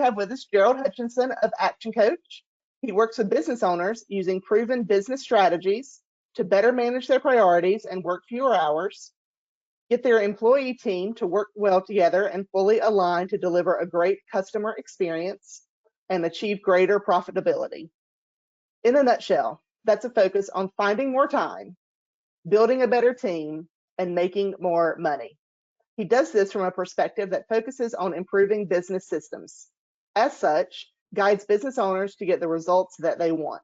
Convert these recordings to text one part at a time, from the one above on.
have with us Gerald Hutchinson of ActionCOACH. He works with business owners using proven business strategies to better manage their priorities and work fewer hours, get their employee team to work well together and fully align to deliver a great customer experience, and achieve greater profitability. In a nutshell, that's a focus on finding more time, building a better team, and making more money. He does this from a perspective that focuses on improving business systems. As such, guides business owners to get the results that they want.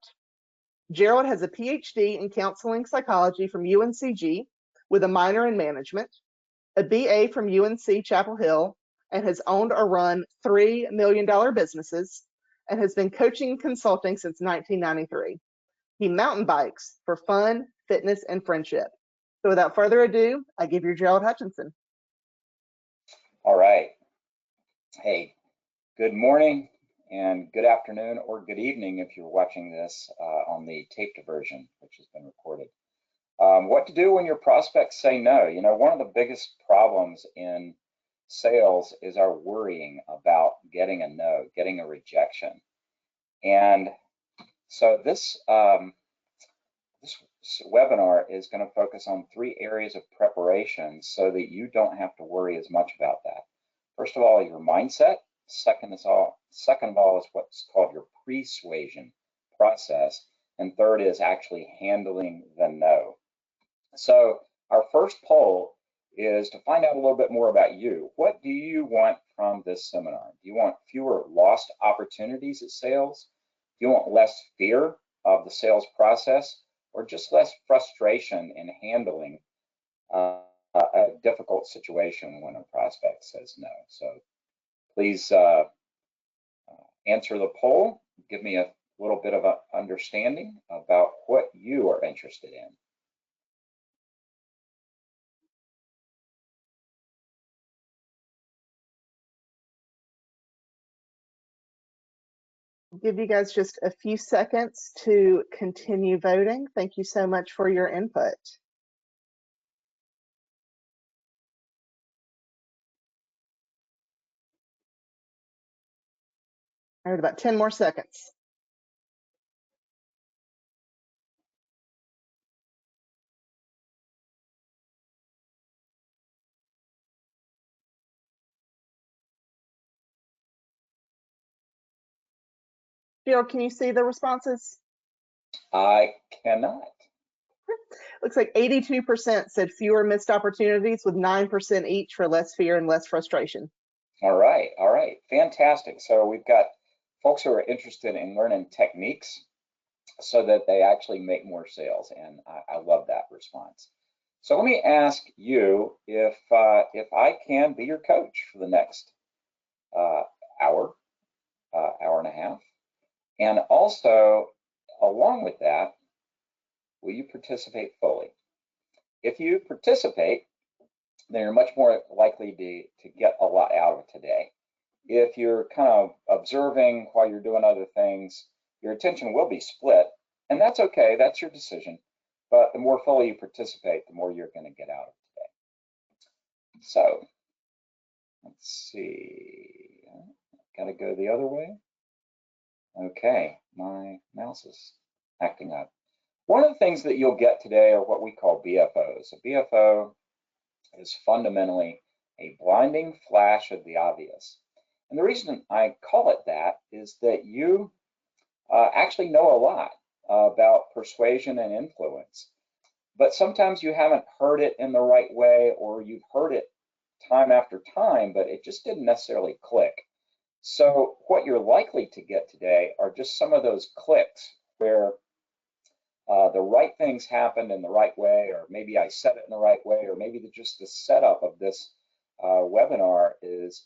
Gerald has a PhD in counseling psychology from UNCG with a minor in management, a BA from UNC Chapel Hill, and has owned or run $3 million businesses, and has been coaching and consulting since 1993. He mountain bikes for fun, fitness, and friendship. So without further ado, I give you Gerald Hutchinson. All right. Hey, good morning and good afternoon or good evening if you're watching this on the taped version, which has been recorded. What to do when your prospects say no? You know, one of the biggest problems in sales is our worrying about getting a no, getting a rejection. And so this webinar is going to focus on 3 areas of preparation so that you don't have to worry as much about that. First of all, your mindset. Second of all is what's called your persuasion process. And third is actually handling the no. So our first poll is to find out a little bit more about you. What do you want from this seminar? Do you want fewer lost opportunities at sales? Do you want less fear of the sales process, or just less frustration in handling a difficult situation when a prospect says no? So please answer the poll. Give me a little bit of an understanding about what you are interested in. I'll give you guys just a few seconds to continue voting. Thank you so much for your input. All right, about 10 more seconds. Gerald, can you see the responses? I cannot. Looks like 82% said fewer missed opportunities, with 9% each for less fear and less frustration. All right, fantastic. So we've got folks who are interested in learning techniques so that they actually make more sales, and I love that response. So let me ask you if I can be your coach for the next hour and a half, and also along with that, will you participate fully? If you participate, then you're much more likely to get a lot out of today. If you're kind of observing while you're doing other things, your attention will be split, and that's okay, that's your decision. But the more fully you participate, the more you're going to get out of today. So let's see, gotta go the other way. Okay, my mouse is acting up. One of the things that you'll get today are what we call BFOs. A BFO is fundamentally a blinding flash of the obvious. And the reason I call it that is that you actually know a lot about persuasion and influence, but sometimes you haven't heard it in the right way, or you've heard it time after time, but it just didn't necessarily click. So what you're likely to get today are just some of those clicks where the right things happened in the right way, or maybe I said it in the right way, or maybe just the setup of this webinar is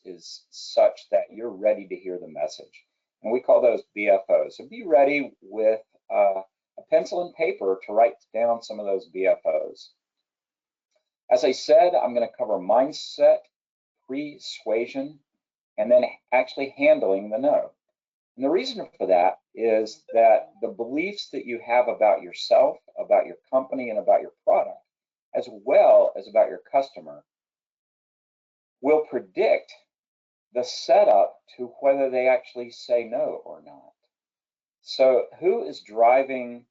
such that you're ready to hear the message. And we call those BFOs. So be ready with a pencil and paper to write down some of those BFOs. As I said, I'm going to cover mindset, persuasion, and then actually handling the no. And the reason for that is that the beliefs that you have about yourself, about your company, and about your product, as well as about your customer, will predict the setup to whether they actually say no or not. So who is driving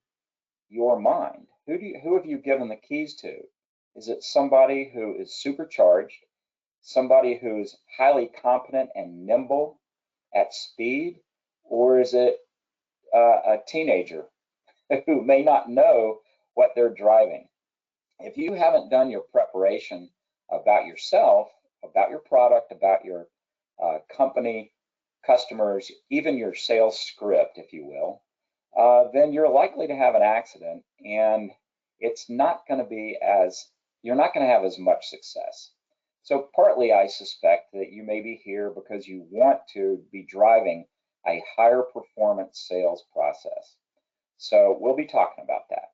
your mind? Who have you given the keys to? Is it somebody who is supercharged, somebody who's highly competent and nimble at speed, or is it a teenager who may not know what they're driving? If you haven't done your preparation about yourself, about your product, about your company, customers, even your sales script, if you will, then you're likely to have an accident, and it's not going to be you're not going to have as much success. So partly I suspect that you may be here because you want to be driving a higher performance sales process. So we'll be talking about that.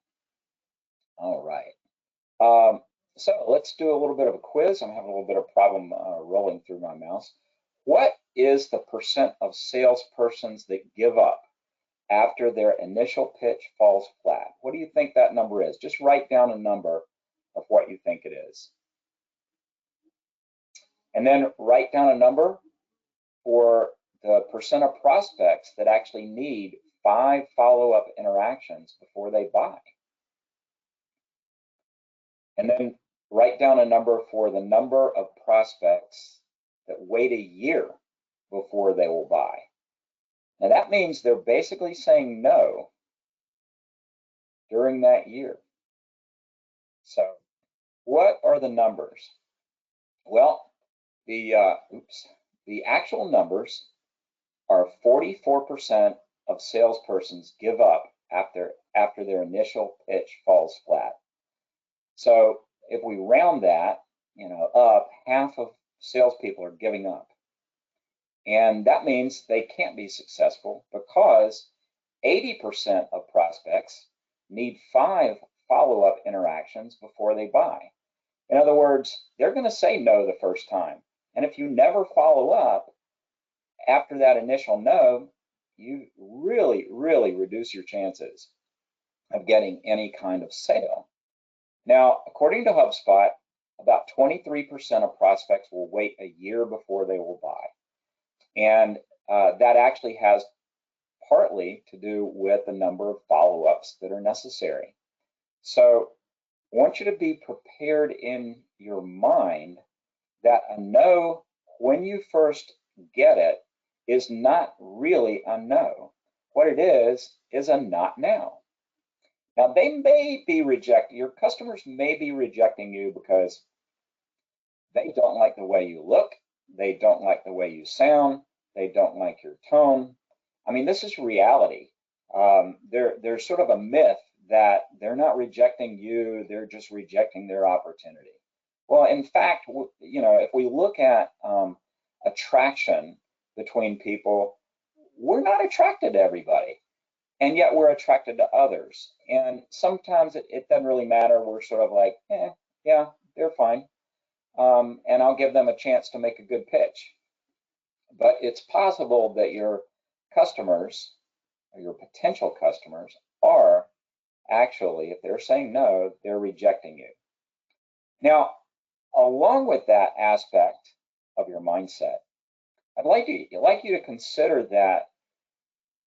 All right. So let's do a little bit of a quiz. I'm having a little bit of problem rolling through my mouse. What is the percent of salespersons that give up after their initial pitch falls flat? What do you think that number is? Just write down a number of what you think it is. And then write down a number for the percent of prospects that actually need 5 follow-up interactions before they buy. And then write down a number for the number of prospects that wait a year before they will buy. Now that means they're basically saying no during that year. So what are the numbers? Well, the actual numbers are 44% of salespersons give up after their initial pitch falls flat. So if we round that, up, half of salespeople are giving up. And that means they can't be successful because 80% of prospects need 5 follow-up interactions before they buy. In other words, they're going to say no the first time. And if you never follow up after that initial no, you really, really reduce your chances of getting any kind of sale. Now, according to HubSpot, about 23% of prospects will wait a year before they will buy. And that actually has partly to do with the number of follow-ups that are necessary. So I want you to be prepared in your mind that a no, when you first get it, is not really a no. What it is a not now. Now they may be rejecting, your customers may be rejecting you because they don't like the way you look, they don't like the way you sound, they don't like your tone. I mean, this is reality. There's sort of a myth that they're not rejecting you, they're just rejecting their opportunity. Well, in fact, if we look at attraction between people, we're not attracted to everybody, and yet we're attracted to others. And sometimes it doesn't really matter. We're sort of like, yeah, they're fine. And I'll give them a chance to make a good pitch. But it's possible that your customers or your potential customers are actually, if they're saying no, they're rejecting you. Now, along with that aspect of your mindset, I'd like you to consider that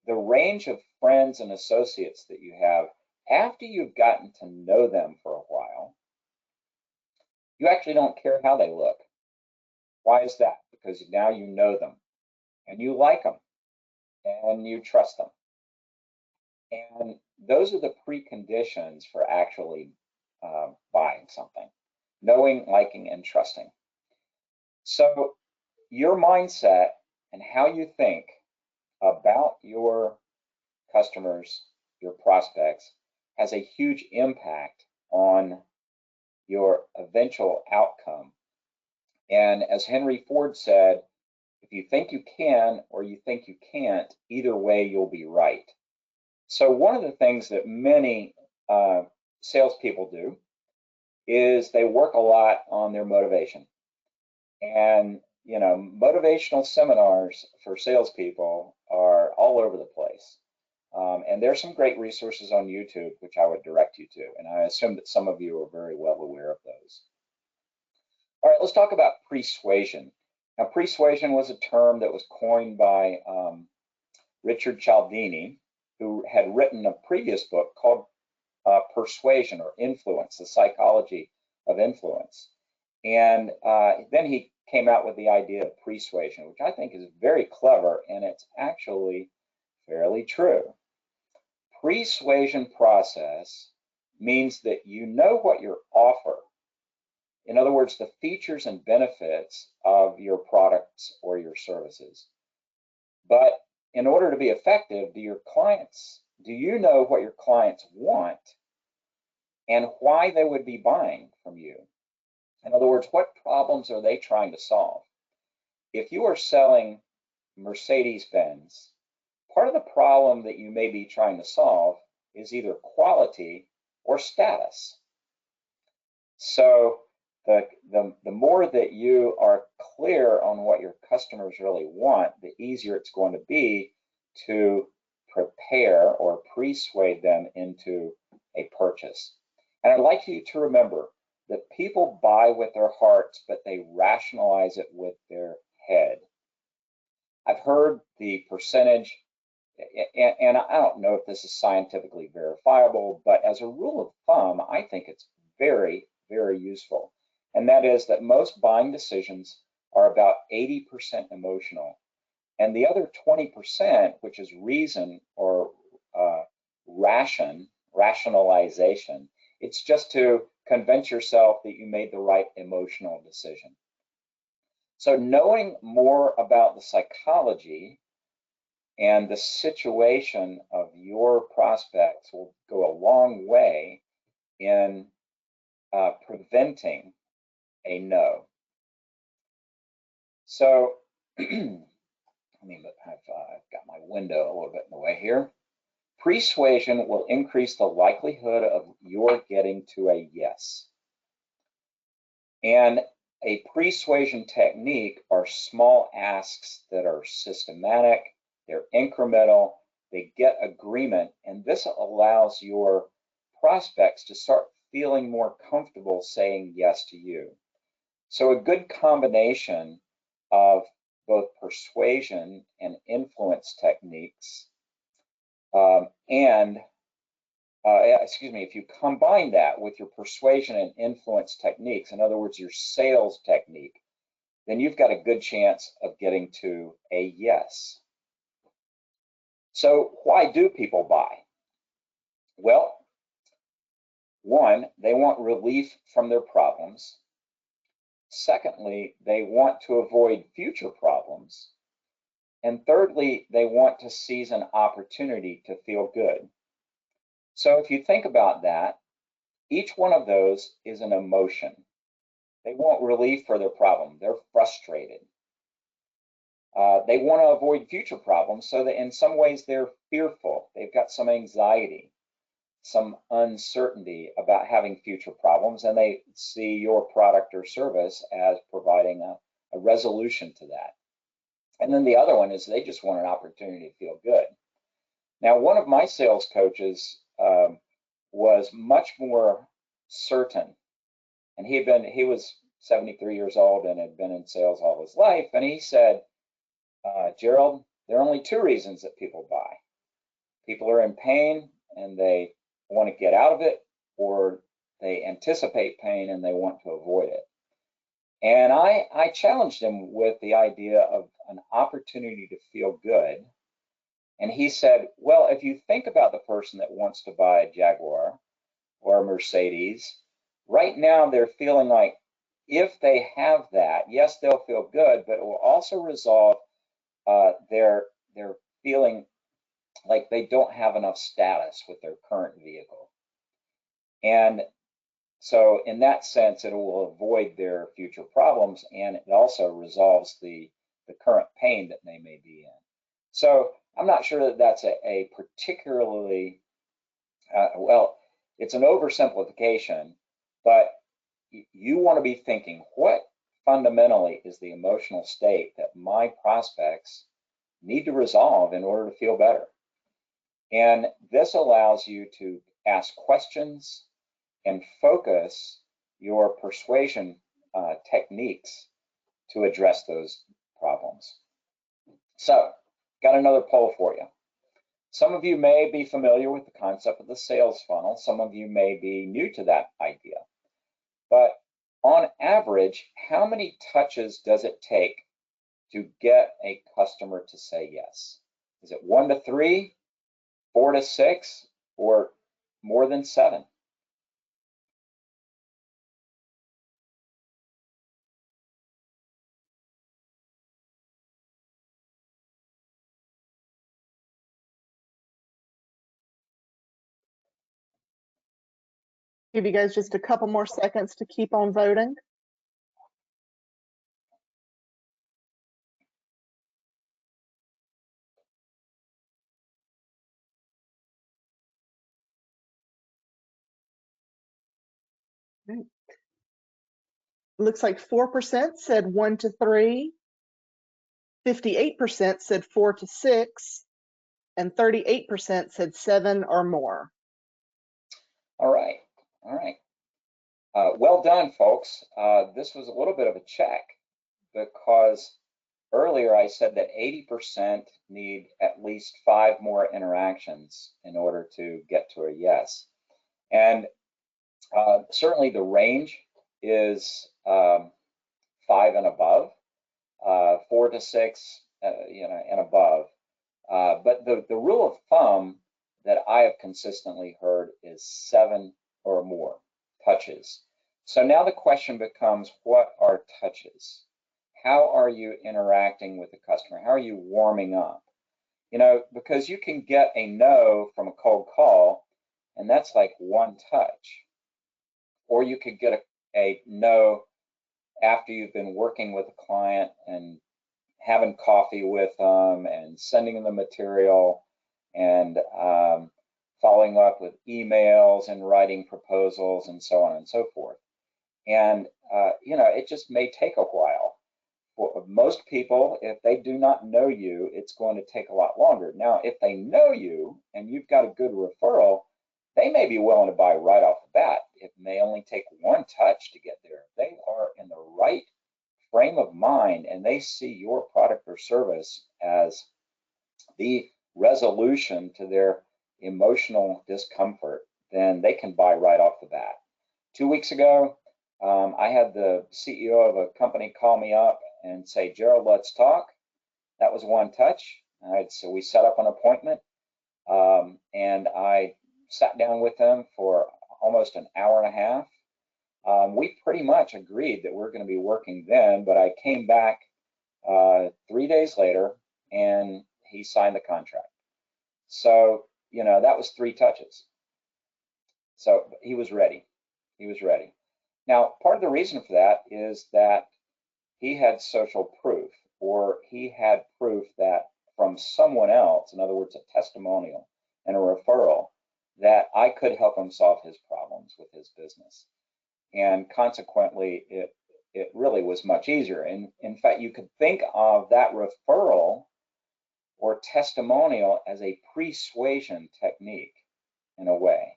the range of friends and associates that you have after you've gotten to know them for a while, you actually don't care how they look. Why is that? Because now you know them and you like them and you trust them. And those are the preconditions for actually buying something: knowing, liking, and trusting. So your mindset and how you think about your customers, your prospects, has a huge impact on your eventual outcome. And as Henry Ford said, if you think you can or you think you can't, either way you'll be right. So one of the things that many salespeople do is they work a lot on their motivation. And motivational seminars for salespeople are all over the place. And there's some great resources on YouTube, which I would direct you to. And I assume that some of you are very well aware of those. All right, let's talk about persuasion. Now, persuasion was a term that was coined by Richard Cialdini, who had written a previous book called Persuasion or Influence, the Psychology of Influence. And then he came out with the idea of persuasion, which I think is very clever, and it's actually fairly true. Persuasion process means that you know what your offer, in other words, the features and benefits of your products or your services. But in order to be effective, do you know what your clients want and why they would be buying from you? In other words, what problems are they trying to solve? If you are selling Mercedes-Benz, part of the problem that you may be trying to solve is either quality or status. So the more that you are clear on what your customers really want, the easier it's going to be to prepare or persuade them into a purchase. And I'd like you to remember that people buy with their hearts, but they rationalize it with their head. I've heard the percentage, and I don't know if this is scientifically verifiable, but as a rule of thumb, I think it's very, very useful. And that is that most buying decisions are about 80% emotional. And the other 20%, which is reason or rationalization, it's just to convince yourself that you made the right emotional decision. So knowing more about the psychology and the situation of your prospects will go a long way in preventing a no. So I've got my window a little bit in the way here. Persuasion will increase the likelihood of your getting to a yes. And a persuasion technique are small asks that are systematic, they're incremental, they get agreement, and this allows your prospects to start feeling more comfortable saying yes to you. So a good combination of both persuasion and influence techniques, if you combine that with your persuasion and influence techniques, in other words, your sales technique, then you've got a good chance of getting to a yes. So why do people buy? Well, one, they want relief from their problems. Secondly, they want to avoid future problems. And thirdly, they want to seize an opportunity to feel good. So if you think about that, each one of those is an emotion. They want relief for their problem. They're frustrated. They want to avoid future problems, so that in some ways they're fearful. They've got some anxiety, some uncertainty about having future problems, and they see your product or service as providing a resolution to that. And then the other one is they just want an opportunity to feel good. Now, one of my sales coaches was much more certain, and he was 73 years old and had been in sales all his life, and he said, Gerald, there are only two reasons that people buy. People are in pain and they want to get out of it, or they anticipate pain and they want to avoid it. And I challenged him with the idea of an opportunity to feel good. And he said, well, if you think about the person that wants to buy a Jaguar or a Mercedes, right now they're feeling like if they have that, yes, they'll feel good, but it will also resolve their feeling like they don't have enough status with their current vehicle. And so in that sense, it will avoid their future problems, and it also resolves the current pain that they may be in. So I'm not sure that that's a particularly, well, it's an oversimplification, but you want to be thinking, what fundamentally is the emotional state that my prospects need to resolve in order to feel better? And this allows you to ask questions and focus your persuasion techniques to address those problems. So, got another poll for you. Some of you may be familiar with the concept of the sales funnel. Some of you may be new to that idea. But on average, how many touches does it take to get a customer to say yes? Is it 1 to 3, 4 to 6, or more than 7? Give you guys just a couple more seconds to keep on voting. Right. Looks like 4% said 1 to 3, 58% said 4 to 6, and 38% said 7 or more. All right, all right. Well done, folks. This was a little bit of a check because earlier I said that 80% need at least 5 more interactions in order to get to a yes. And certainly the range is 5 and above, 4 to 6, and above. But the rule of thumb that I have consistently heard is 7 or more touches. So now the question becomes, what are touches? How are you interacting with the customer? How are you warming up? Because you can get a no from a cold call, and that's like 1 touch. Or you could get a no after you've been working with a client and having coffee with them and sending them the material and following up with emails and writing proposals and so on and so forth. And, it just may take a while. For most people, if they do not know you, it's going to take a lot longer. Now, if they know you and you've got a good referral, they may be willing to buy right off the bat. It may only take 1 touch to get there. They are in the right frame of mind and they see your product or service as the resolution to their emotional discomfort, then they can buy right off the bat. 2 weeks ago, I had the CEO of a company call me up and say, Gerald, let's talk. That was 1 touch. All right, so we set up an appointment and I sat down with them for almost an hour and a half. We pretty much agreed that we're going to be working then, but I came back 3 days later and he signed the contract. So, that was 3 touches. So he was ready. He was ready. Now, part of the reason for that is that he had social proof, or he had proof that from someone else, in other words, a testimonial and a referral, that I could help him solve his problems with his business. And consequently, it really was much easier. And in fact, you could think of that referral or testimonial as a persuasion technique in a way.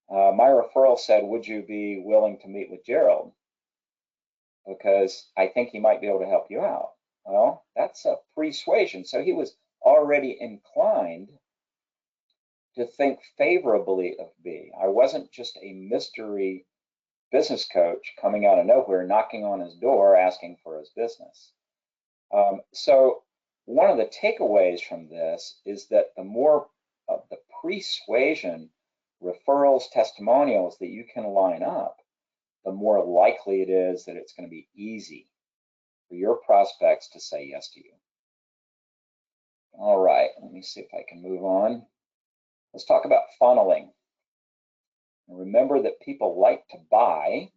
My referral said, would you be willing to meet with Gerald? Because I think he might be able to help you out. Well, that's a persuasion. So he was already inclined to think favorably of me. I wasn't just a mystery business coach coming out of nowhere, knocking on his door, asking for his business. So one of the takeaways from this is that the more of the persuasion, referrals, testimonials that you can line up, the more likely it is that it's going to be easy for your prospects to say yes to you. All right, let me see if I can move on. Let's talk about funneling. And remember that people like to buy,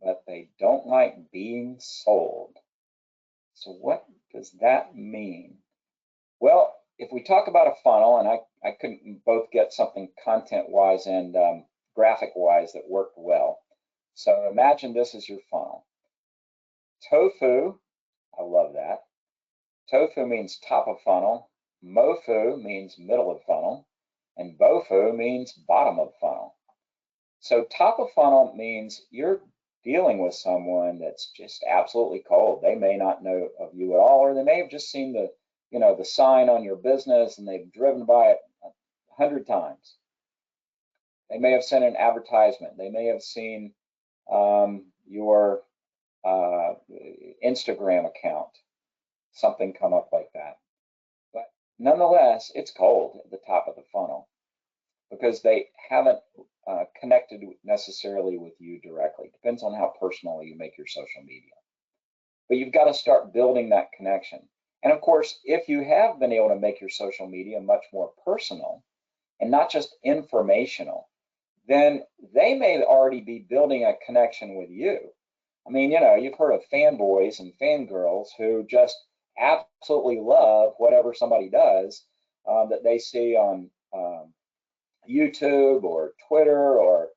but they don't like being sold. So what does that mean? Well, if we talk about a funnel, and I couldn't both get something content-wise and graphic-wise that worked well. So imagine this is your funnel. Tofu, I love that. Tofu means top of funnel. Mofu means middle of funnel. And Bofu means bottom of funnel. So top of funnel means you're dealing with someone that's just absolutely cold. They may not know of you at all, or they may have just seen the, the sign on your business and they've driven by it 100 times. They may have sent an advertisement. They may have seen your Instagram account, something come up like that. But nonetheless, it's cold at the top of the funnel because they haven't connected necessarily with you directly. Depends on how personal you make your social media. But you've got to start building that connection. And of course, if you have been able to make your social media much more personal and not just informational, then they may already be building a connection with you. I mean, you've heard of fanboys and fangirls who just absolutely love whatever somebody does that they see on YouTube or Twitter or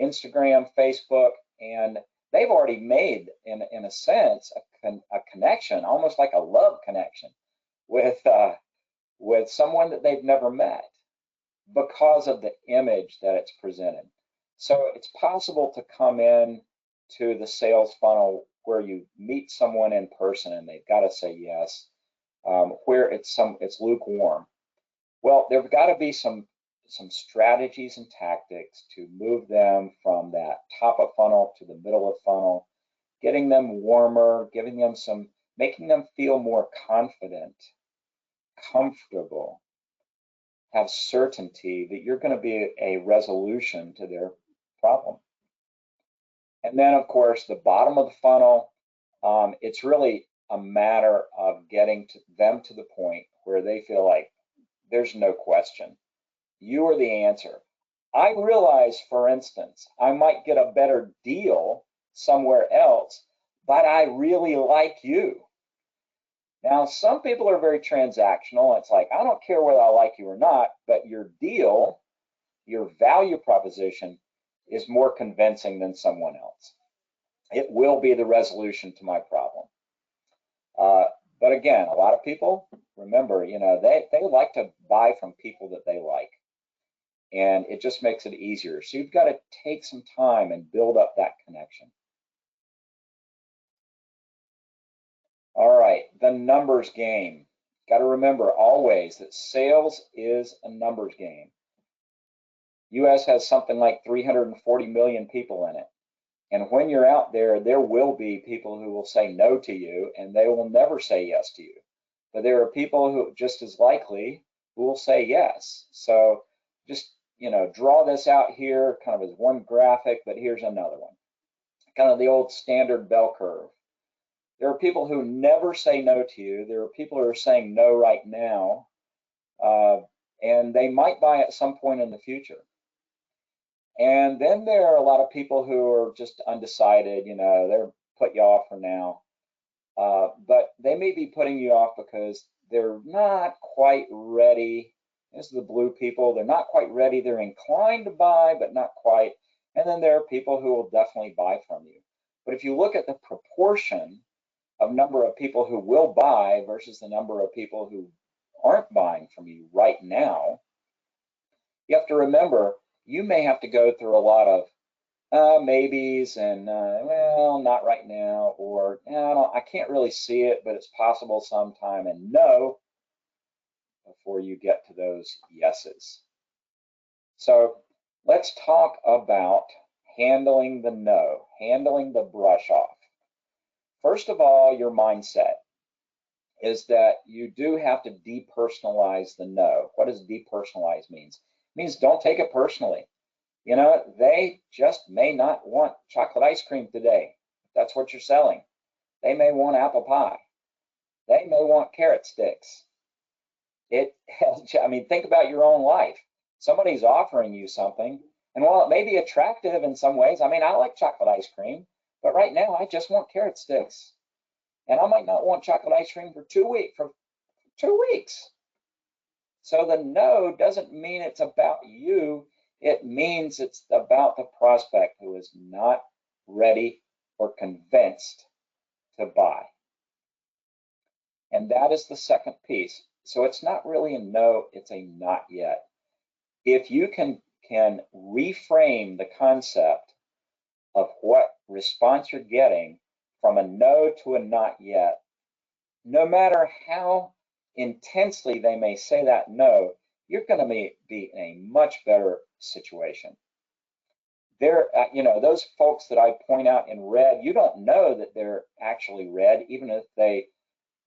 Instagram, Facebook, and they've already made, in a sense, a connection, almost like a love connection with someone that they've never met because of the image that it's presented. So it's possible to come in to the sales funnel where you meet someone in person and they've got to say yes, where it's lukewarm. Well, there've got to be some strategies and tactics to move them from that top of funnel to the middle of funnel, getting them warmer, making them feel more confident, comfortable, have certainty that you're going to be a resolution to their problem. And then, of course, the bottom of the funnel, it's really a matter of getting them to the point where they feel like there's no question. You are the answer. I realize, for instance, I might get a better deal somewhere else, but I really like you. Now, some people are very transactional. It's like, I don't care whether I like you or not, but your deal, your value proposition is more convincing than someone else. It will be the resolution to my problem. But again, a lot of people, remember, they like to buy from people that they like. And it just makes it easier. So you've got to take some time and build up that connection. All right, the numbers game. Got to remember always that sales is a numbers game. US has something like 340 million people in it. And when you're out there, there will be people who will say no to you and they will never say yes to you. But there are people who just as likely who will say yes. So just, draw this out here kind of as one graphic, but here's another one. Kind of the old standard bell curve. There are people who never say no to you. There are people who are saying no right now, and they might buy at some point in the future. And then there are a lot of people who are just undecided, they're put you off for now. But they may be putting you off because they're not quite ready. This is the blue people. They're not quite ready. They're inclined to buy, but not quite. And then there are people who will definitely buy from you. But if you look at the proportion of number of people who will buy versus the number of people who aren't buying from you right now, you have to remember you may have to go through a lot of maybes and well, not right now, or I can't really see it, but it's possible sometime, and no before you get to those yeses. So let's talk about handling the no, handling the brush off. First of all, your mindset is that you do have to depersonalize the no. What does depersonalize means? It means don't take it personally. They just may not want chocolate ice cream today. If that's what you're selling. They may want apple pie. They may want carrot sticks. Think about your own life. Somebody's offering you something, and while it may be attractive in some ways, I like chocolate ice cream, but right now I just want carrot sticks. And I might not want chocolate ice cream for 2 weeks. So the no doesn't mean it's about you. It means it's about the prospect who is not ready or convinced to buy. And that is the second piece. So it's not really a no, it's a not yet. If you can reframe the concept of what response you're getting from a no to a not yet, no matter how intensely they may say that no, you're going to be in a much better situation. Those folks that I point out in red, you don't know that they're actually red, even if they,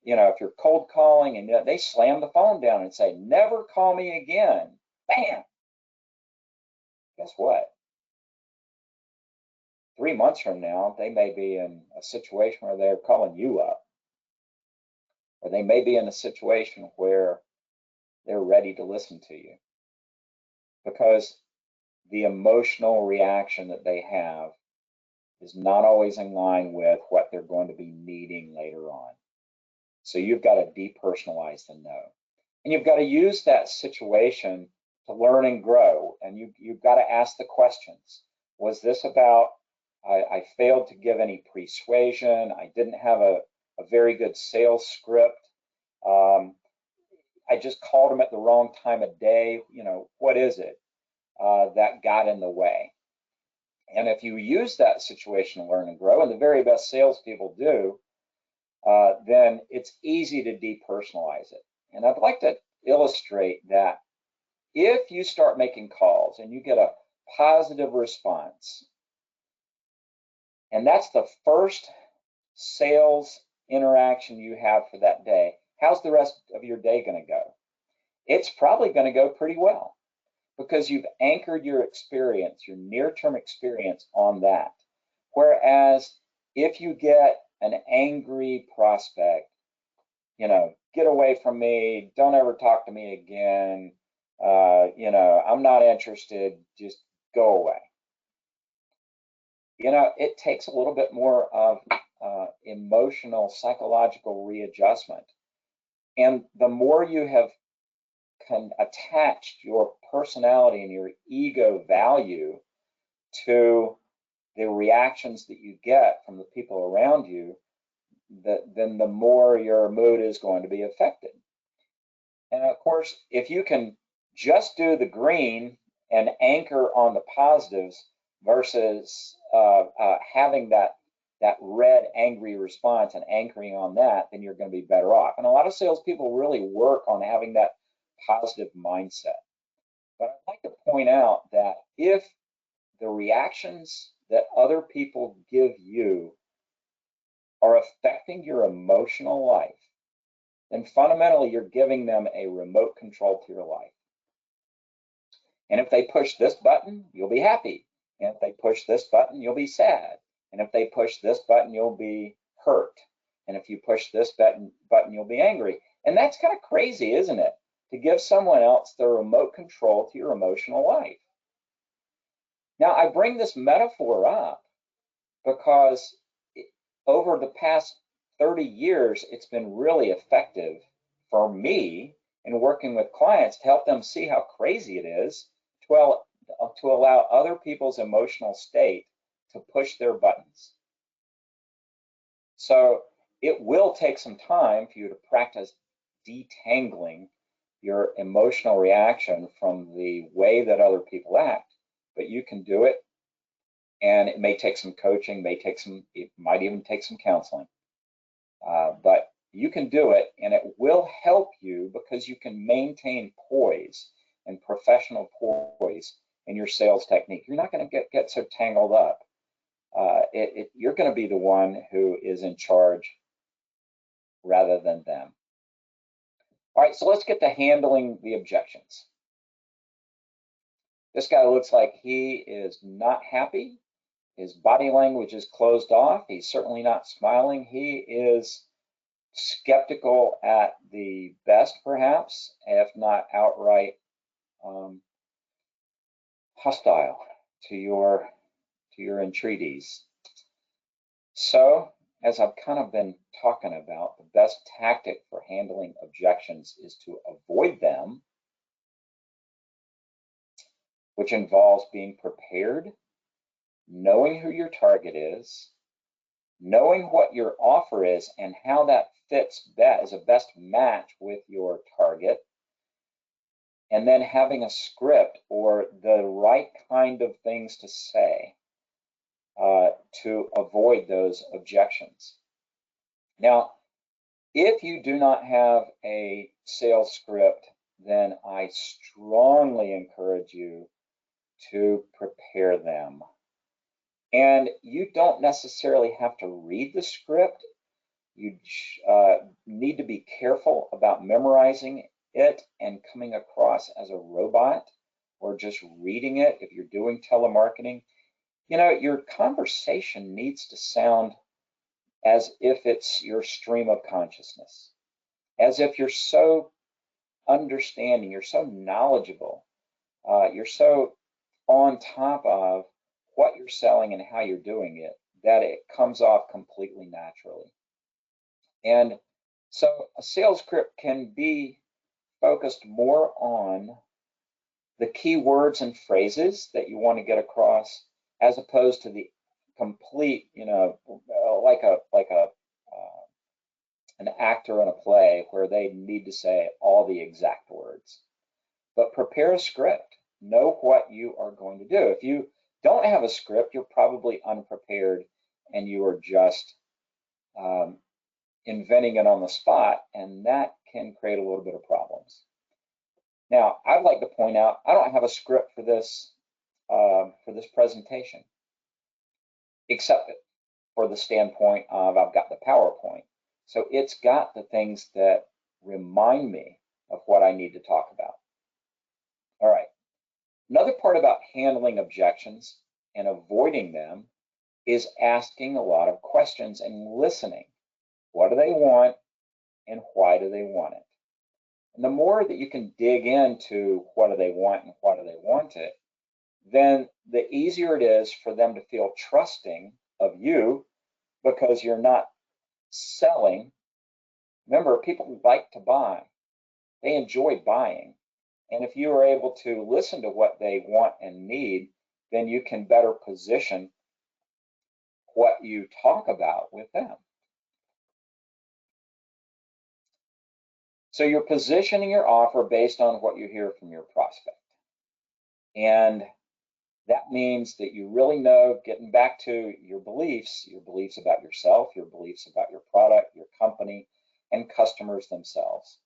if you're cold calling and they slam the phone down and say, never call me again, bam. Guess what? 3 months from now, they may be in a situation where they're calling you up, or they may be in a situation where they're ready to listen to you, because the emotional reaction that they have is not always in line with what they're going to be needing later on. So you've got to depersonalize the no. And you've got to use that situation to learn and grow. And you've got to ask the questions. Was this about, I failed to give any persuasion, I didn't have a very good sales script, I just called them at the wrong time of day, what is it that got in the way? And if you use that situation to learn and grow, and the very best salespeople do, then it's easy to depersonalize it. And I'd like to illustrate that if you start making calls and you get a positive response, and that's the first sales interaction you have for that day, how's the rest of your day going to go? It's probably going to go pretty well, because you've anchored your experience, your near-term experience, on that. Whereas if you get an angry prospect, get away from me, don't ever talk to me again, I'm not interested, just go away. It takes a little bit more of emotional, psychological readjustment. And the more you have attached your personality and your ego value to the reactions that you get from the people around you, then the more your mood is going to be affected. And of course, if you can just do the green and anchor on the positives versus having that red angry response and anchoring on that, then you're going to be better off. And a lot of salespeople really work on having that positive mindset. But I'd like to point out that if the reactions that other people give you are affecting your emotional life, then fundamentally you're giving them a remote control to your life. And if they push this button, you'll be happy. And if they push this button, you'll be sad. And if they push this button, you'll be hurt. And if you push this button, you'll be angry. And that's kind of crazy, isn't it? To give someone else the remote control to your emotional life. Now, I bring this metaphor up because over the past 30 years, it's been really effective for me in working with clients to help them see how crazy it is to allow other people's emotional state to push their buttons. So it will take some time for you to practice detangling your emotional reaction from the way that other people act, but you can do it. And it may take some coaching, it might even take some counseling. But you can do it, and it will help you because you can maintain poise and professional poise in your sales technique. You're not going to get so tangled up. You're going to be the one who is in charge rather than them. All right, so let's get to handling the objections. This guy looks like he is not happy. His body language is closed off. He's certainly not smiling. He is skeptical at the best, perhaps, if not outright hostile to your entreaties. So, as I've kind of been talking about, the best tactic for handling objections is to avoid them, which involves being prepared, knowing who your target is, knowing what your offer is and how that fits as a best match with your target, and then having a script or the right kind of things to say. to avoid those objections. Now, if you do not have a sales script, then I strongly encourage you to prepare them. And you don't necessarily have to read the script. You need to be careful about memorizing it and coming across as a robot or just reading it if you're doing telemarketing. You know, your conversation needs to sound as if it's your stream of consciousness, as if you're so understanding, you're so knowledgeable, you're so on top of what you're selling and how you're doing it, that it comes off completely naturally. And so a sales script can be focused more on the key words and phrases that you want to get across, as opposed to the complete, you know, like an actor in a play where they need to say all the exact words. But prepare a script. Know what you are going to do. If you don't have a script, you're probably unprepared and you are just inventing it on the spot, and that can create a little bit of problems. Now, I'd like to point out, I don't have a script for this presentation, except for the standpoint of I've got the PowerPoint. So it's got the things that remind me of what I need to talk about. All right. Another part about handling objections and avoiding them is asking a lot of questions and listening. What do they want and why do they want it? And the more that you can dig into what do they want and why do they want it, then the easier it is for them to feel trusting of you, because you're not selling. Remember, people like to buy. They enjoy buying. And if you are able to listen to what they want and need, then you can better position what you talk about with them. So you're positioning your offer based on what you hear from your prospect. And that means that you really know, getting back to your beliefs about yourself, your beliefs about your product, your company, and customers themselves.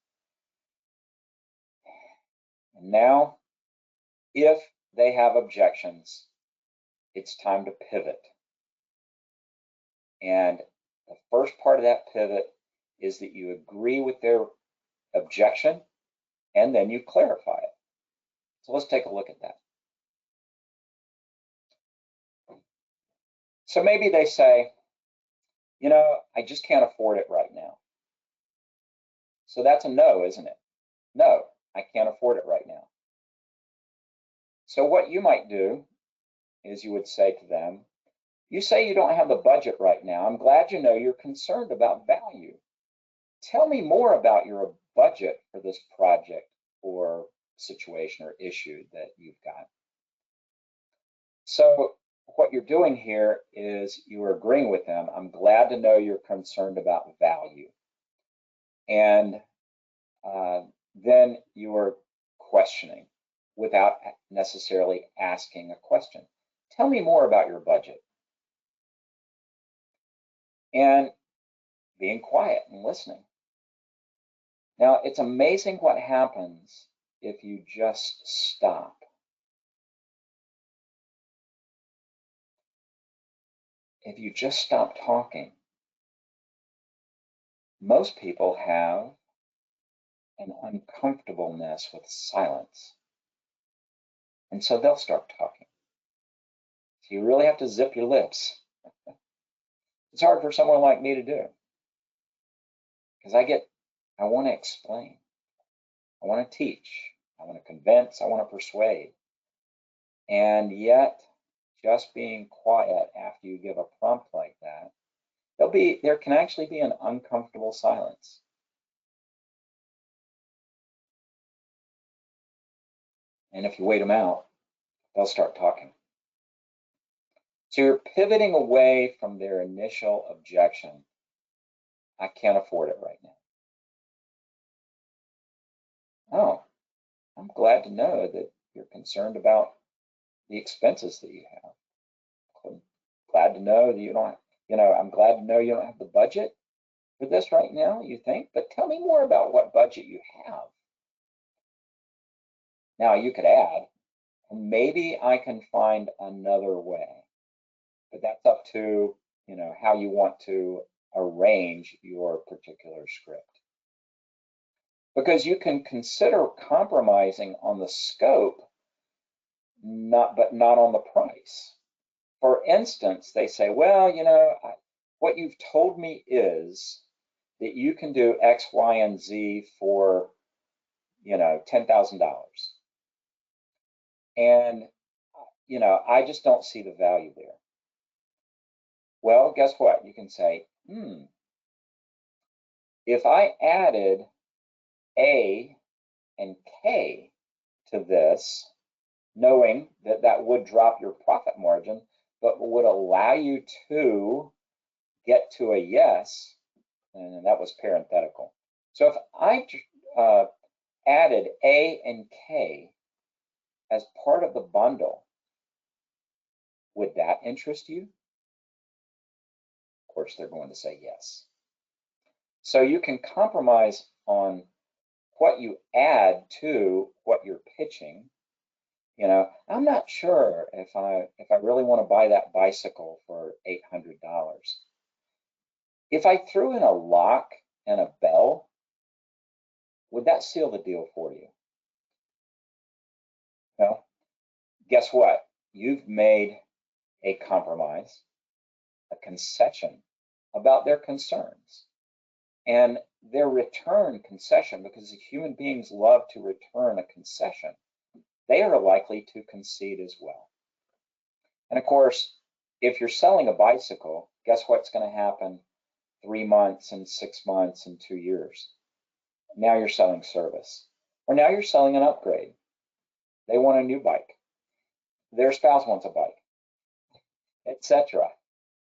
And now, if they have objections, it's time to pivot. And the first part of that pivot is that you agree with their objection and then you clarify it. So let's take a look at that. So maybe they say, you know, I just can't afford it right now. So that's a no, isn't it? No, I can't afford it right now. So what you might do is you would say to them, you say you don't have the budget right now. I'm glad you know you're concerned about value. Tell me more about your budget for this project or situation or issue that you've got. So what you're doing here is you are agreeing with them. I'm glad to know you're concerned about value. And then you are questioning without necessarily asking a question. Tell me more about your budget. And being quiet and listening. Now, it's amazing what happens if you just stop. If you just stop talking. Most people have an uncomfortableness with silence. And so they'll start talking. So you really have to zip your lips. It's hard for someone like me to do. Because I want to explain. I want to teach. I want to convince. I want to persuade. And yet, just being quiet after you give a prompt like that, there can actually be an uncomfortable silence. And if you wait them out, they'll start talking. So you're pivoting away from their initial objection. I can't afford it right now. Oh, I'm glad to know that you're concerned about the expenses that you have, glad to know that you don't, I'm glad to know you don't have the budget for this right now, you think, but tell me more about what budget you have. Now you could add, maybe I can find another way, but that's up to, how you want to arrange your particular script. Because you can consider compromising on the scope, but not on the price. For instance, they say, well, what you've told me is that you can do X, Y, and Z for, $10,000. And, I just don't see the value there. Well, guess what? You can say, if I added A and K to this, knowing that that would drop your profit margin, but would allow you to get to a yes, and that was parenthetical. So if I added A and K as part of the bundle, would that interest you? Of course, they're going to say yes. So you can compromise on what you add to what you're pitching. I'm not sure if I really want to buy that bicycle for $800. If I threw in a lock and a bell, would that seal the deal for you? Well, guess what? You've made a compromise, a concession about their concerns and their return concession, because human beings love to return a concession. They are likely to concede as well. And of course, if you're selling a bicycle, guess what's going to happen 3 months and 6 months and 2 years? Now you're selling service, or now you're selling an upgrade. They want a new bike. Their spouse wants a bike, etc.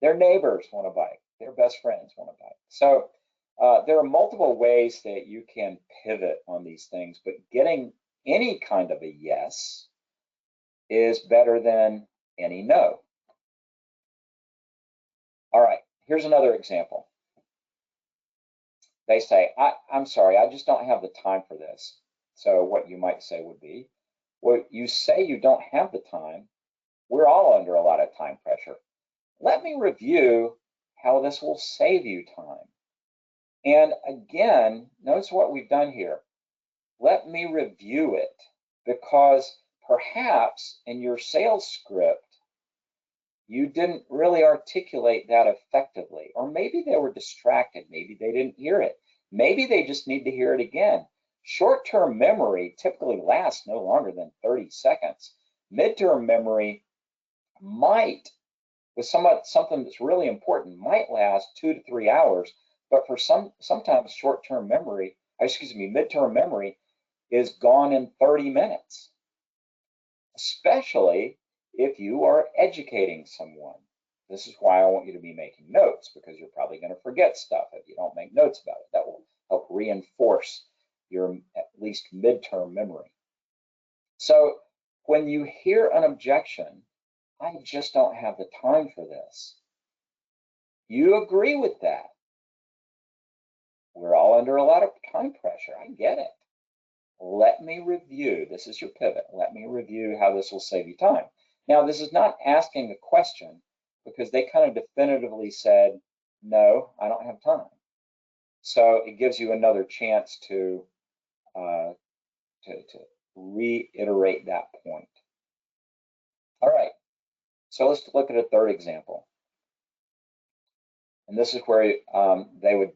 Their neighbors want a bike. Their best friends want a bike. So there are multiple ways that you can pivot on these things, but getting any kind of a yes is better than any no. All right, here's another example. They say, I'm sorry, I just don't have the time for this. So what you might say would be, well, you say you don't have the time. We're all under a lot of time pressure. Let me review how this will save you time. And again, notice what we've done here. Let me review it, because perhaps in your sales script, you didn't really articulate that effectively, or maybe they were distracted. Maybe they didn't hear it. Maybe they just need to hear it again. Short-term memory typically lasts no longer than 30 seconds. Mid-term memory might, with something that's really important, might last 2 to 3 hours, but for sometimes short-term memory, mid-term memory is gone in 30 minutes, especially if you are educating someone. This is why I want you to be making notes, because you're probably going to forget stuff if you don't make notes about it. That will help reinforce your at least midterm memory. So when you hear an objection, I just don't have the time for this, you agree with that. We're all under a lot of time pressure. I get it. Let me review. This is your pivot. Let me review how this will save you time. Now, this is not asking a question, because they kind of definitively said, no, I don't have time. So it gives you another chance to reiterate that point. All right, so let's look at a third example. And this is where they would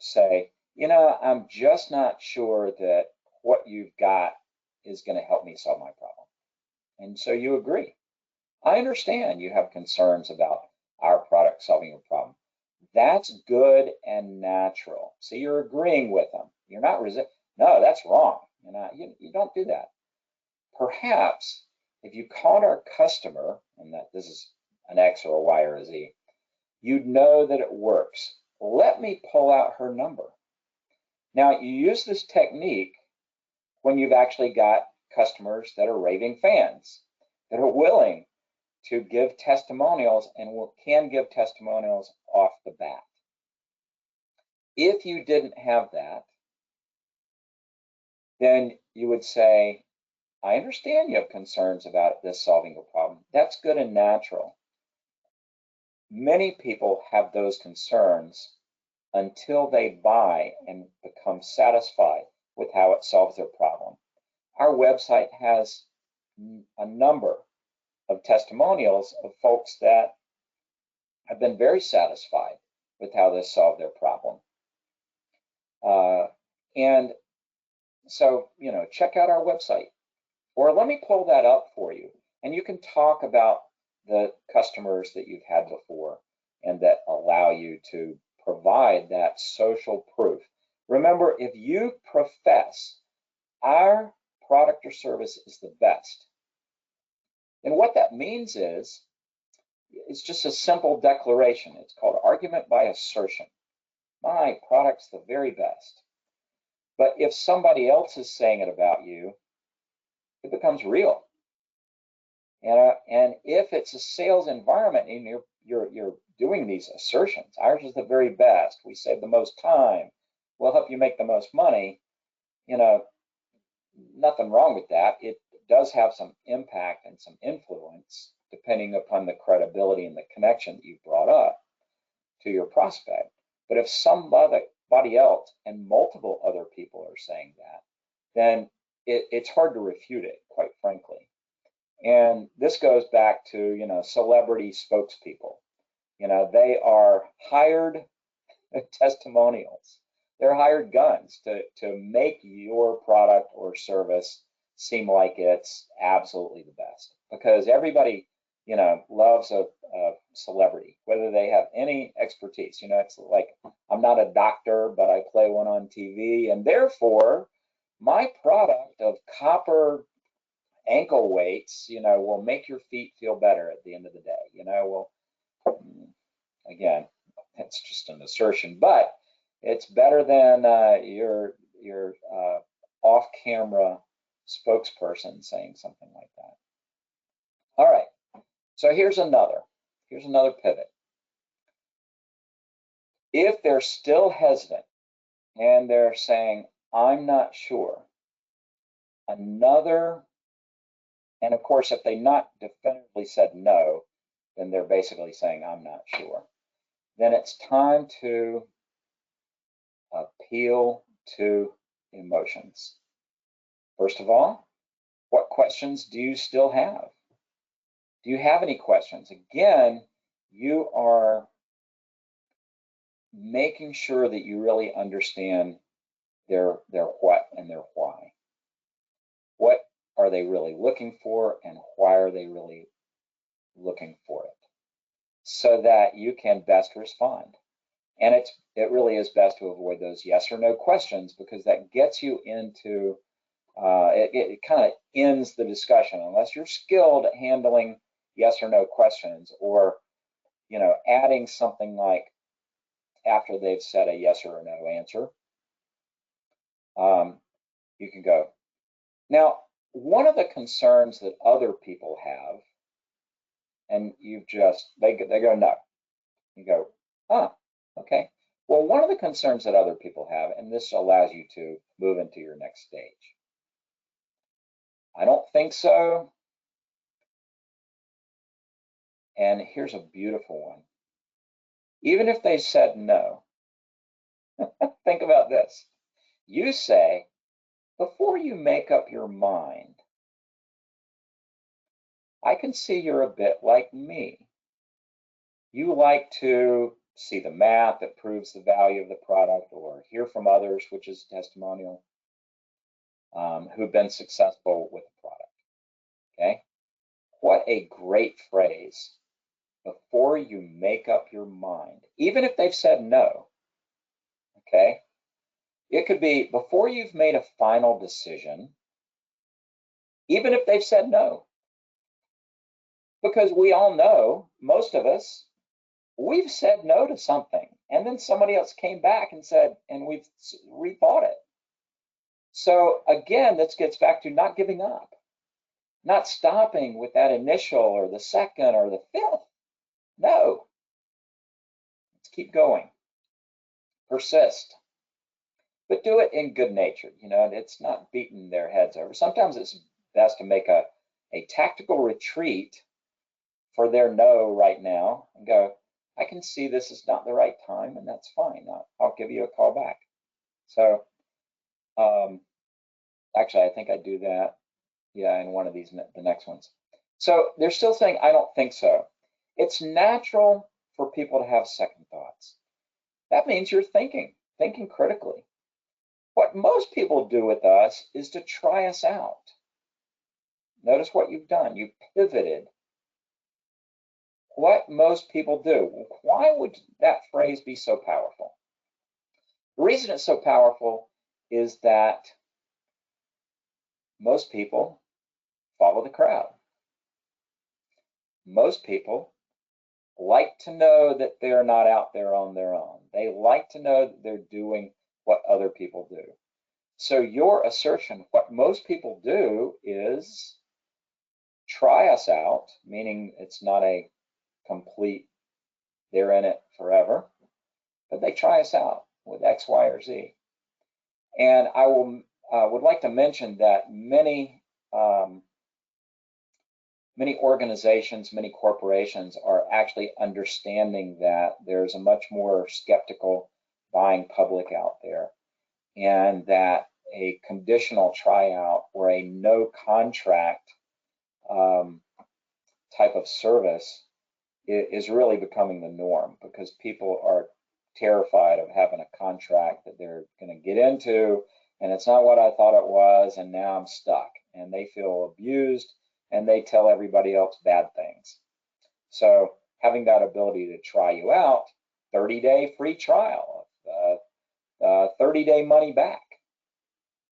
say, I'm just not sure that what you've got is going to help me solve my problem. And so you agree. I understand you have concerns about our product solving your problem. That's good and natural. So you're agreeing with them. You're not resisting. No, that's wrong. You don't do that. Perhaps if you called our customer, and that this is an X or a Y or a Z, you'd know that it works. Let me pull out her number. Now, you use this technique when you've actually got customers that are raving fans, that are willing to give testimonials and can give testimonials off the bat. If you didn't have that, then you would say, I understand you have concerns about this solving a problem. That's good and natural. Many people have those concerns until they buy and become satisfied with how it solves their problem. Our website has a number of testimonials of folks that have been very satisfied with how this solved their problem. And so, check out our website. Or let me pull that up for you, and you can talk about the customers that you've had before and that allow you to provide that social proof. Remember, if you profess our product or service is the best, then what that means is it's just a simple declaration. It's called argument by assertion. My product's the very best. But if somebody else is saying it about you, it becomes real. And if it's a sales environment and you're doing these assertions, ours is the very best, we save the most time, we'll help you make the most money, nothing wrong with that. It does have some impact and some influence depending upon the credibility and the connection that you've brought up to your prospect. But if somebody else and multiple other people are saying that, then it's hard to refute it, quite frankly. And this goes back to, celebrity spokespeople. They are hired testimonials. They're hired guns to make your product or service seem like it's absolutely the best. Because everybody, loves a celebrity, whether they have any expertise. It's like, I'm not a doctor, but I play one on TV, and therefore, my product of copper ankle weights, will make your feet feel better at the end of the day. Well, again, it's just an assertion, but it's better than your off-camera spokesperson saying something like that. All right, so here's another pivot. If they're still hesitant and they're saying, I'm not sure, and of course, if they not definitively said no, then they're basically saying, I'm not sure. Then it's time to appeal to emotions. First of all, what questions do you still have? Do you have any questions? Again, you are making sure that you really understand their what and their why. What are they really looking for, and why are they really looking for it? So that you can best respond. And it really is best to avoid those yes or no questions, because that gets you into, it kind of ends the discussion, unless you're skilled at handling yes or no questions, or, adding something like after they've said a yes or a no answer. You can go. Now, one of the concerns that other people have, and they go no. You go, okay. Well, one of the concerns that other people have, and this allows you to move into your next stage. I don't think so. And here's a beautiful one. Even if they said no, think about this. You say, before you make up your mind, I can see you're a bit like me. You like to see the math that proves the value of the product, or hear from others, which is testimonial, who've been successful with the product. Okay, what a great phrase. Before you make up your mind, even if they've said no. Okay, it could be before you've made a final decision, even if they've said no. Because we all know, most of us, we've said no to something, and then somebody else came back and said, and we've rethought it. So again, this gets back to not giving up. not stopping with that initial or the second or the fifth. No, let's keep going. Persist, but do it in good nature. You know, it's not beating their heads over. Sometimes it's best to make a tactical retreat for their no right now and go, I can see this is not the right time, and that's fine. I'll give you a call back. So actually, I think I do that. Yeah, in one of these, the next ones. So they're still saying, I don't think so. It's natural for people to have second thoughts. That means you're thinking critically. What most people do with us is to try us out. Notice what you've done. You pivoted. What most people do. Why would that phrase be so powerful? The reason it's so powerful is that most people follow the crowd. Most people like to know that they're not out there on their own. They like to know that they're doing what other people do. So your assertion, what most people do is try us out, meaning it's not a complete, they're in it forever, but they try us out with X, Y, or Z. And I would like to mention that many organizations, many corporations are actually understanding that there's a much more skeptical buying public out there, and that a conditional tryout or a no contract type of service is really becoming the norm, because people are terrified of having a contract that they're going to get into and it's not what I thought it was, and now I'm stuck, and they feel abused and they tell everybody else bad things. So having that ability to try you out, 30-day free trial, 30-day money back,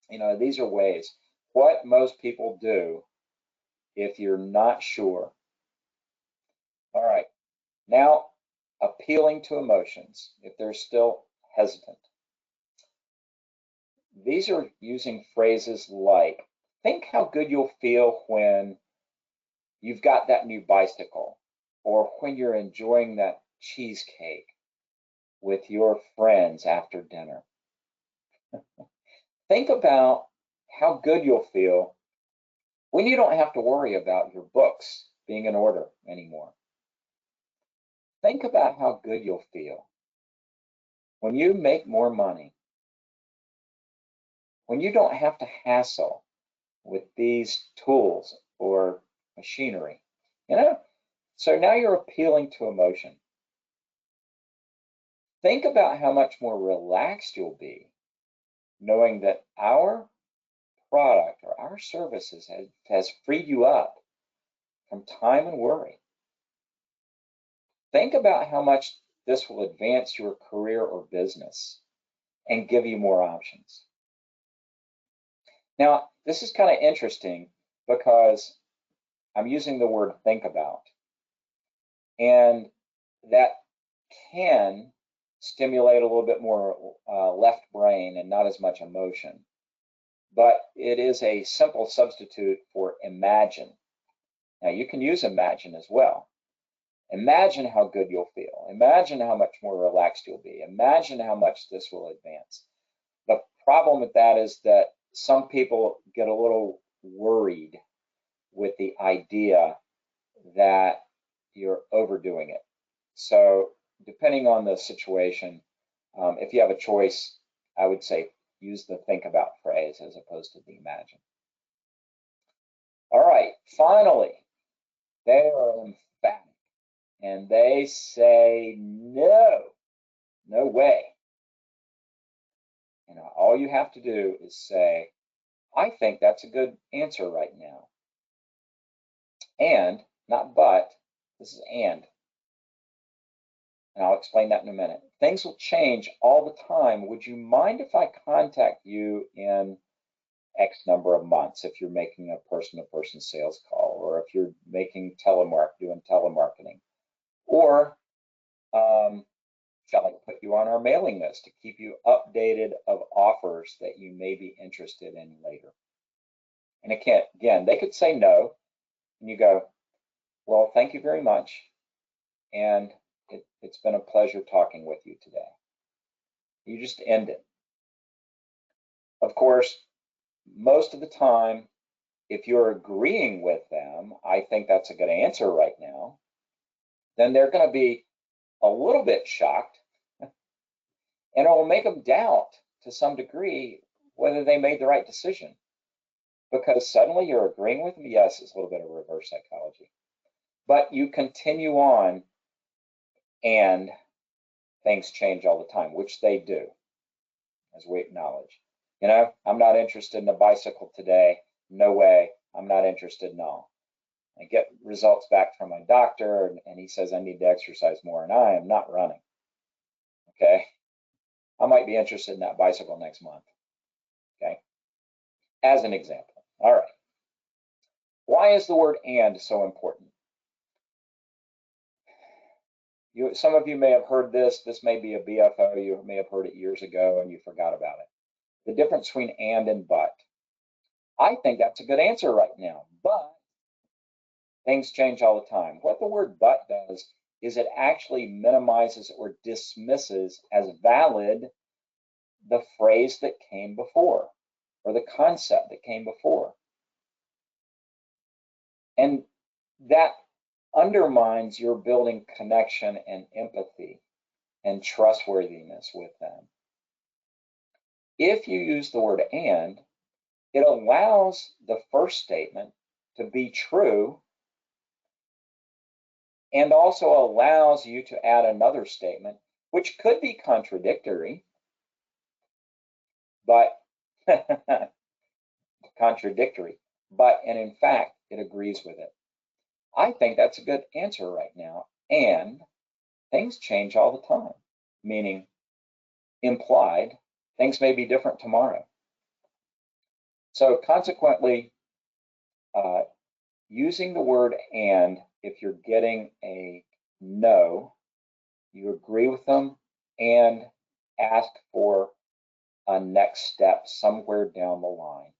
you know, these are ways. What most people do if you're not sure. All right, now appealing to emotions if they're still hesitant. These are using phrases like, think how good you'll feel when you've got that new bicycle, or when you're enjoying that cheesecake with your friends after dinner. Think about how good you'll feel when you don't have to worry about your books being in order anymore. Think about how good you'll feel when you make more money, when you don't have to hassle with these tools or machinery, you know? So now you're appealing to emotion. Think about how much more relaxed you'll be knowing that our product or our services has freed you up from time and worry. Think about how much this will advance your career or business and give you more options. Now, this is kind of interesting because I'm using the word think about, and that can stimulate a little bit more left brain and not as much emotion. But it is a simple substitute for imagine. Now, you can use imagine as well. Imagine how good you'll feel. Imagine how much more relaxed you'll be. Imagine how much this will advance. The problem with that is that some people get a little worried with the idea that you're overdoing it. So depending on the situation, if you have a choice, I would say use the think about phrase as opposed to the imagine. All right, finally, they are emphatic and they say no, no way. And all you have to do is say, I think that's a good answer right now. And, not but, this is and I'll explain that in a minute. Things will change all the time. Would you mind if I contact you in X number of months if you're making a person-to-person sales call, or if you're doing telemarketing? Or shall I put you on our mailing list to keep you updated of offers that you may be interested in later? And again, they could say no, and you go, well, thank you very much. And it's been a pleasure talking with you today. You just end it. Of course, most of the time, if you're agreeing with them, I think that's a good answer right now, then they're going to be a little bit shocked, and it will make them doubt to some degree whether they made the right decision, because suddenly you're agreeing with them. Yes, it's a little bit of reverse psychology, but you continue on, and things change all the time, which they do, as we acknowledge. You know, I'm not interested in a bicycle today. No way. I'm not interested. No. I get results back from my doctor, and he says I need to exercise more, and I am not running. Okay. I might be interested in that bicycle next month. Okay. As an example. All right. Why is the word and so important? Some of you may have heard this. This may be a BFO. You may have heard it years ago and you forgot about it. The difference between and but. I think that's a good answer right now, but things change all the time. What the word but does is it actually minimizes or dismisses as valid the phrase that came before, or the concept that came before. And that undermines your building connection and empathy and trustworthiness with them. If you use the word and, it allows the first statement to be true, and also allows you to add another statement, which could be contradictory, but and in fact, it agrees with it. I think that's a good answer right now. And things change all the time, meaning implied, things may be different tomorrow. So consequently, using the word and, if you're getting a no, you agree with them and ask for a next step somewhere down the line.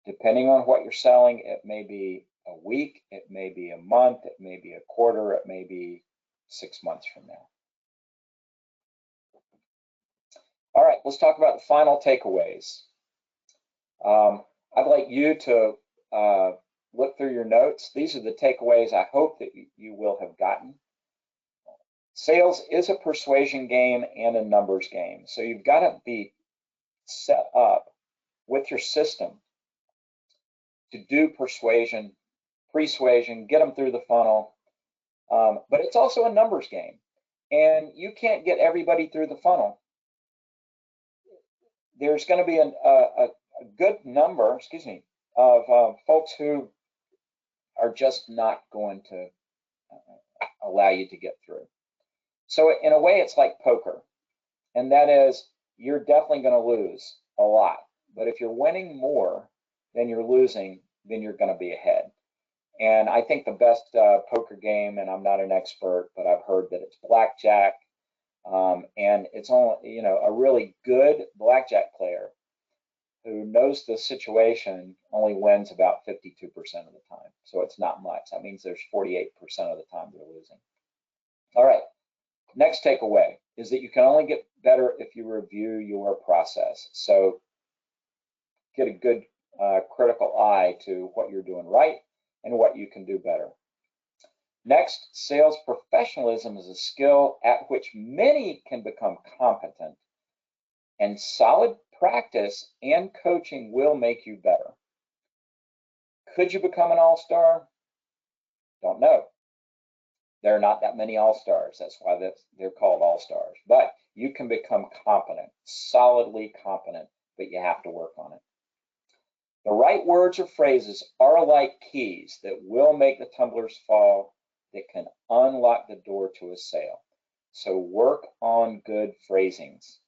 Depending on what you're selling, it may be a week, it may be a month, it may be a quarter, it may be 6 months from now. All right, let's talk about the final takeaways. I'd like you to look through your notes. These are the takeaways I hope that you will have gotten. Sales is a persuasion game and a numbers game. So you've got to be set up with your system to do persuasion, get them through the funnel. But it's also a numbers game. And you can't get everybody through the funnel. There's going to be a good number, of folks who are just not going to allow you to get through. So in a way, it's like poker, and that is, you're definitely going to lose a lot. But if you're winning more than you're losing, then you're going to be ahead. And I think the best poker game, and I'm not an expert, but I've heard that it's blackjack, and it's only, a really good blackjack player who knows the situation only wins about 52% of the time. So it's not much. That means there's 48% of the time they're losing. All right. Next takeaway is that you can only get better if you review your process. So get a good critical eye to what you're doing right and what you can do better. Next, sales professionalism is a skill at which many can become competent, and solid practice and coaching will make you better. Could you become an all-star? Don't know. There are not that many all-stars. That's why they're called all-stars. But you can become competent, solidly competent, but you have to work on it. The right words or phrases are like keys that will make the tumblers fall, that can unlock the door to a sale. So work on good phrasings.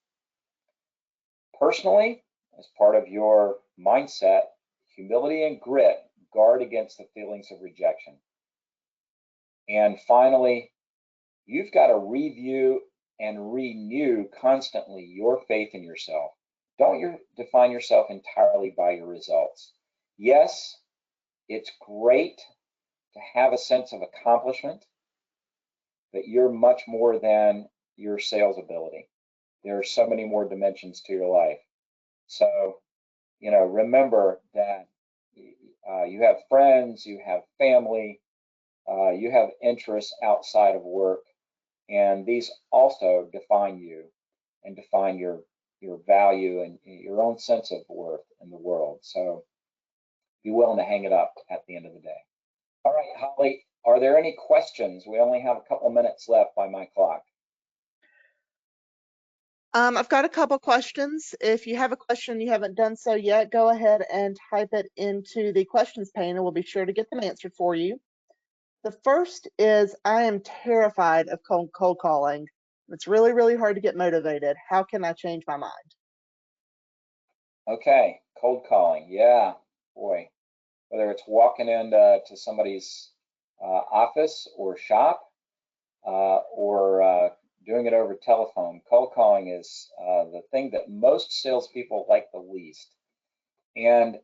Personally, as part of your mindset, humility and grit guard against the feelings of rejection. And finally, you've got to review and renew constantly your faith in yourself. Don't define yourself entirely by your results. Yes, it's great to have a sense of accomplishment, that you're much more than your sales ability. There are so many more dimensions to your life. So, remember that you have friends, you have family, you have interests outside of work, and these also define you and define your value and your own sense of worth in the world. So be willing to hang it up at the end of the day. All right, Holly, are there any questions? We only have a couple minutes left by my clock. I've got a couple questions. If you have a question and you haven't done so yet, go ahead and type it into the questions pane and we'll be sure to get them answered for you. The first is, I am terrified of cold calling. It's really, really hard to get motivated. How can I change my mind? Okay, cold calling. Yeah, boy. Whether it's walking into somebody's office or shop or doing it over telephone, cold calling is the thing that most salespeople like the least. And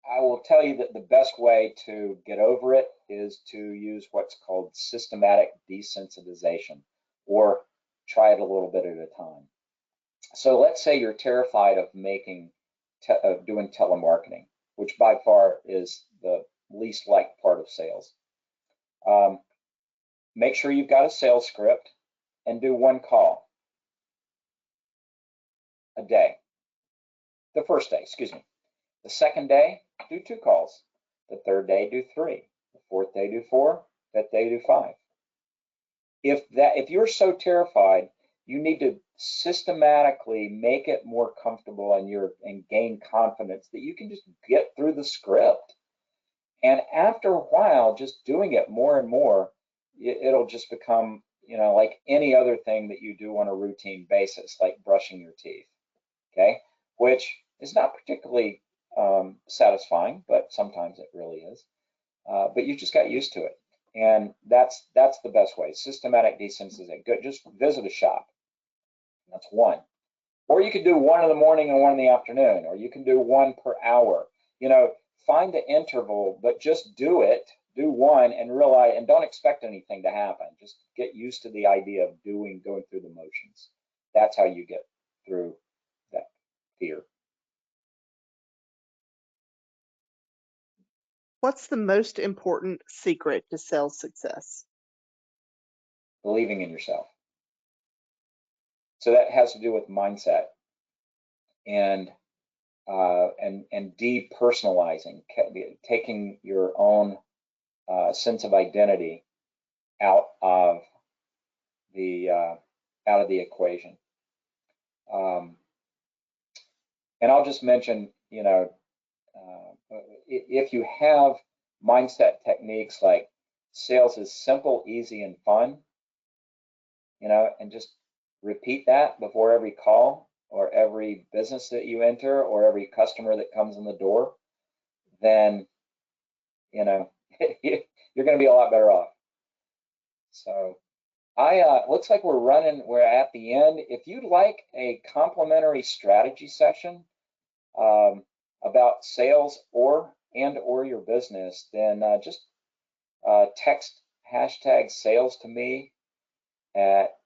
I will tell you that the best way to get over it is to use what's called systematic desensitization, or try it a little bit at a time. So let's say you're terrified of doing telemarketing, which by far is the least liked part of sales. Make sure you've got a sales script and do one call a day. The first day, excuse me. The second day, do 2 calls. The third day, do 3. The fourth day, do 4. Fifth day, do 5. If you're so terrified, you need to systematically make it more comfortable and gain confidence that you can just get through the script. And after a while, just doing it more and more, it'll just become, like any other thing that you do on a routine basis, like brushing your teeth, okay? Which is not particularly satisfying, but sometimes it really is. But you just got used to it. And that's the best way. Systematic desensitization. Good. Just visit a shop. That's one. Or you could do 1 in the morning and 1 in the afternoon, or you can do 1 per hour. Find the interval, but just do it. Do 1 and realize, and don't expect anything to happen. Just get used to the idea of going through the motions. That's how you get through that fear. What's the most important secret to sales success? Believing in yourself. So that has to do with mindset and depersonalizing, taking your own sense of identity out of the equation. And I'll just mention, if you have mindset techniques like sales is simple, easy, and fun, and just repeat that before every call or every business that you enter or every customer that comes in the door, then, you're going to be a lot better off. So looks like we're at the end. If you'd like a complimentary strategy session about sales or your business, then just text #sales to me at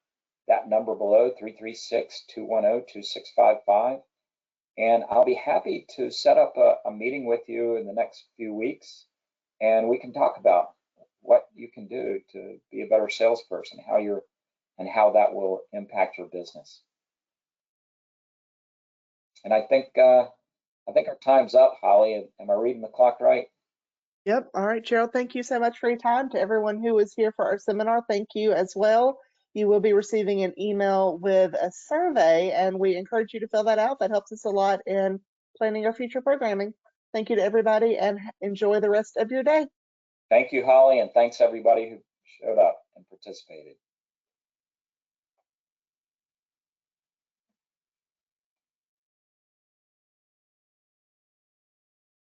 that number below, 336-210-2655. And I'll be happy to set up a meeting with you in the next few weeks, and we can talk about what you can do to be a better salesperson, how that will impact your business. And I think our time's up, Holly. Am I reading the clock right? Yep. All right, Gerald, thank you so much for your time. To everyone who was here for our seminar, thank you as well. You will be receiving an email with a survey, and we encourage you to fill that out. That helps us a lot in planning our future programming. Thank you to everybody, and enjoy the rest of your day. Thank you, Holly, and thanks everybody who showed up and participated.